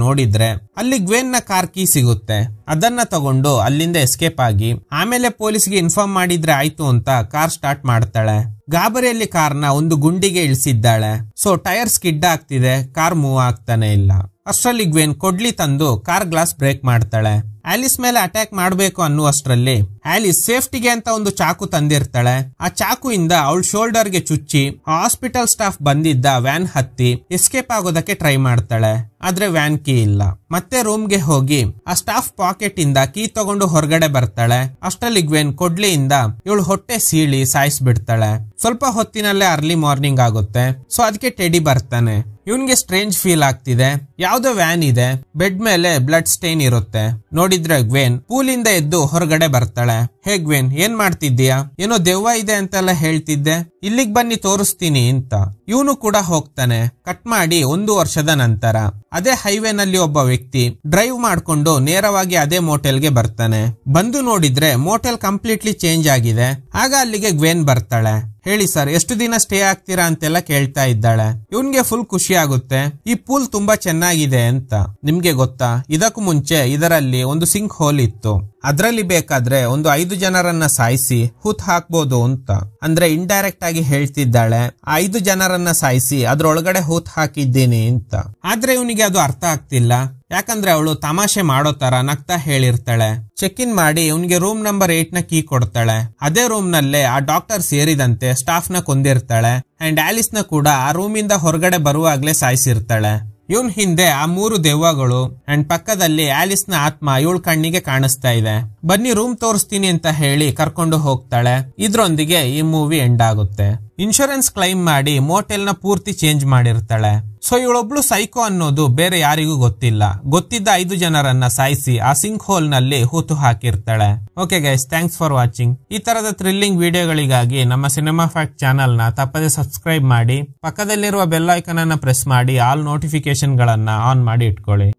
S1: ನೋಡಿದ್ರೆ ಅಲ್ಲಿ ಗ್ವೇನ್ ನ ಕಾರ್ ಕೀ ಸಿಗುತ್ತೆ. ಅದನ್ನ ತಗೊಂಡು ಅಲ್ಲಿಂದ ಎಸ್ಕೇಪ್ ಆಗಿ ಆಮೇಲೆ ಪೊಲೀಸ್ಗೆ ಇನ್ಫಾರ್ಮ್ ಮಾಡಿದ್ರೆ ಆಯ್ತು ಅಂತ ಕಾರ್ ಸ್ಟಾರ್ಟ್ ಮಾಡ್ತಾಳೆ. ಗಾಬರಿಯಲ್ಲಿ ಕಾರ್ನ ಒಂದು ಗುಂಡಿಗೆ ಇಳಿಸಿದ್ದಾಳೆ. ಸೊ ಟೈರ್ ಸ್ಕಿಡ್ ಆಗ್ತಿದೆ, ಕಾರ್ ಮೂವ್ ಆಗ್ತಾನೆ ಇಲ್ಲ. ಅಷ್ಟರಲ್ಲಿ ಗ್ವೇನ್ ಕೊಡ್ಲಿ ತಂದು ಕಾರ್ ಗ್ಲಾಸ್ ಬ್ರೇಕ್ ಮಾಡ್ತಾಳೆ. ಆಲಿಸ್ ಮೇಲೆ ಅಟ್ಯಾಕ್ ಮಾಡ್ಬೇಕು ಅನ್ನುವಷ್ಟರಲ್ಲಿ ಆಲಿಸ್ ಸೇಫ್ಟಿಗೆ ಅಂತ ಒಂದು ಚಾಕು ತಂದಿರ್ತಾಳೆ. ಆ ಚಾಕುಯಿಂದ ಅವಳ ಶೋಲ್ಡರ್ ಗೆ ಚುಚ್ಚಿ ಹಾಸ್ಪಿಟಲ್ ಸ್ಟಾಫ್ ಬಂದಿದ್ದ ವ್ಯಾನ್ ಹತ್ತಿ ಎಸ್ಕೇಪ್ ಆಗೋದಕ್ಕೆ ಟ್ರೈ ಮಾಡ್ತಾಳೆ. ಆದ್ರೆ ವ್ಯಾನ್ ಕೀ ಇಲ್ಲ. ಮತ್ತೆ ರೂಮ್ ಗೆ ಹೋಗಿ ಆ ಸ್ಟಾಫ್ ಪಾಕೆಟ್ ಇಂದ ಕೀ ತಗೊಂಡು ಹೊರಗಡೆ ಬರ್ತಾಳೆ. ಅಷ್ಟರಲ್ಲಿ ಗ್ವೇನ್ ಕೊಡ್ಲಿಯಿಂದ ಇವಳು ಹೊಟ್ಟೆ ಸೀಳಿ ಸಾಯಿಸ್ಬಿಡ್ತಾಳೆ. ಸ್ವಲ್ಪ ಹೊತ್ತಿನಲ್ಲೇ ಅರ್ಲಿ ಮಾರ್ನಿಂಗ್ ಆಗುತ್ತೆ. ಸೊ ಅದಕ್ಕೆ ಟೆಡಿ ಬರ್ತಾನೆ. ಇವನ್ಗೆ ಸ್ಟ್ರೇಂಜ್ ಫೀಲ್ ಆಗ್ತಿದೆ. ಯಾವ್ದೋ ವ್ಯಾನ್ ಇದೆ, ಬೆಡ್ ಮೇಲೆ ಬ್ಲಡ್ ಸ್ಟೇನ್ ಇರುತ್ತೆ. ನೋಡಿದ್ರೆ ಗ್ವೇನ್ ಪೂಲಿಂದ ಎದ್ದು ಹೊರಗಡೆ ಬರ್ತಾಳೆ. ಹೇ ಗ್ವೇನ್, ಏನ್ ಮಾಡ್ತಿದ್ದೀಯಾ? ಏನೋ ದೆವ್ವ ಇದೆ ಅಂತೆಲ್ಲ ಹೇಳ್ತಿದ್ದೆ, ಇಲ್ಲಿಗ್ ಬನ್ನಿ ತೋರಿಸ್ತೀನಿ ಅಂತ. ಇವನು ಕೂಡ ಹೋಗ್ತಾನೆ. ಕಟ್ ಮಾಡಿ 1 ವರ್ಷದ ನಂತರ ಅದೇ ಹೈವೇ ನಲ್ಲಿ ಒಬ್ಬ ವ್ಯಕ್ತಿ ಡ್ರೈವ್ ಮಾಡ್ಕೊಂಡು ನೇರವಾಗಿ ಅದೇ ಮೋಟೆಲ್ಗೆ ಬರ್ತಾನೆ. ಬಂದು ನೋಡಿದ್ರೆ ಮೋಟೆಲ್ ಕಂಪ್ಲೀಟ್ಲಿ ಚೇಂಜ್ ಆಗಿದೆ. ಆಗ ಅಲ್ಲಿಗೆ ಗ್ವೇನ್ ಬರ್ತಾಳೆ. ಹೇಳಿ ಸರ್, ಎಷ್ಟು ದಿನ ಸ್ಟೇ ಆಗ್ತೀರಾ ಅಂತೆಲ್ಲ ಕೇಳ್ತಾ ಇದ್ದಾಳೆ. ಇವನ್ಗೆ ಫುಲ್ ಖುಷಿ ಆಗುತ್ತೆ. ಈ ಪೂಲ್ ತುಂಬಾ ಚೆನ್ನಾಗಿದೆ ಅಂತ. ನಿಮ್ಗೆ ಗೊತ್ತಾ, ಇದಕ್ಕೂ ಮುಂಚೆ ಇದರಲ್ಲಿ ಒಂದು ಸಿಂಕ್ ಹೋಲ್ ಇತ್ತು. ಅದ್ರಲ್ಲಿ ಬೇಕಾದ್ರೆ ಒಂದು 5 ಜನರನ್ನ ಸಾಯಿಸಿ ಹೂತ್ ಹಾಕ್ಬೋದು ಅಂತ. ಅಂದ್ರೆ ಇಂಡೈರೆಕ್ಟ್ ಆಗಿ ಹೇಳ್ತಿದ್ದಾಳೆ, 5 ಜನರನ್ನ ಸಾಯಿಸಿ ಅದ್ರೊಳಗಡೆ ಹೂತ್ ಹಾಕಿದ್ದೀನಿ ಅಂತ. ಆದ್ರೆ ಇವನಿಗೆ ಅದು ಅರ್ಥ ಆಗ್ತಿಲ್ಲ. ಯಾಕಂದ್ರೆ ಅವಳು ತಮಾಷೆ ಮಾಡೋ ತರ ನಗ್ತಾ ಹೇಳಿರ್ತಾಳೆ. ಚೆಕ್ ಇನ್ ಮಾಡಿ ಇವನ್ಗೆ ರೂಮ್ ನಂಬರ್ 8 ನ ಕೀ ಕೊಡ್ತಾಳೆ. ಅದೇ ರೂಮ್ ನಲ್ಲೇ ಆ ಡಾಕ್ಟರ್ ಸೇರಿದಂತೆ ಸ್ಟಾಫ್ ನ ಕೊಂದಿರ್ತಾಳೆ. ಅಂಡ್ ಆಲಿಸ್ ನ ಕೂಡ ಆ ರೂಮ್ ಇಂದ ಹೊರಗಡೆ ಬರುವಾಗ್ಲೇ ಸಾಯಿಸಿರ್ತಾಳೆ. ಇವನ್ ಹಿಂದೆ ಆ 3 ದೆವ್ವಗಳು ಅಂಡ್ ಪಕ್ಕದಲ್ಲಿ ಆಲಿಸ್ ನ ಆತ್ಮ ಇವಳ ಕಣ್ಣಿಗೆ ಕಾಣಿಸ್ತಾ ಇದೆ. ಬನ್ನಿ ರೂಮ್ ತೋರಿಸ್ತೀನಿ ಅಂತ ಹೇಳಿ ಕರ್ಕೊಂಡು ಹೋಗ್ತಾಳೆ. ಇದ್ರೊಂದಿಗೆ ಈ ಮೂವಿ ಎಂಡ್ ಆಗುತ್ತೆ. ಇನ್ಶೂರೆನ್ಸ್ ಕ್ಲೈಮ್ ಮಾಡಿ ಮೋಟೆಲ್ ನ ಪೂರ್ತಿ ಚೇಂಜ್ ಮಾಡಿರ್ತಾಳೆ. ಸೊ ಇವಳೊಬ್ಳು ಸೈಕೋ ಅನ್ನೋದು ಬೇರೆ ಯಾರಿಗೂ ಗೊತ್ತಿಲ್ಲ. ಗೊತ್ತಿದ್ದ 5 ಜನರನ್ನ ಸಾಯಿಸಿ ಆ ಸಿಂಕ್ ಹೋಲ್ ನಲ್ಲಿ ಹೂತು ಹಾಕಿರ್ತಾಳೆ. Okay guys, thanks for watching. ಈ ತರದ ಥ್ರಿಲ್ಲಿಂಗ್ ವಿಡಿಯೋಗಳಿಗಾಗಿ ನಮ್ಮ ಸಿನಿಮಾ ಫ್ಯಾಕ್ಟ್ ಚಾನೆಲ್ ನ ತಪ್ಪದೆ ಸಬ್ಸ್ಕ್ರೈಬ್ ಮಾಡಿ, ಪಕ್ಕದಲ್ಲಿರುವ ಬೆಲ್ ಐಕಾನ್ ಅನ್ನ ಪ್ರೆಸ್ ಮಾಡಿ ಆಲ್ ನೋಟಿಫಿಕೇಶನ್ ಗಳನ್ನ ಆನ್ ಮಾಡಿ ಇಟ್ಕೊಳ್ಳಿ.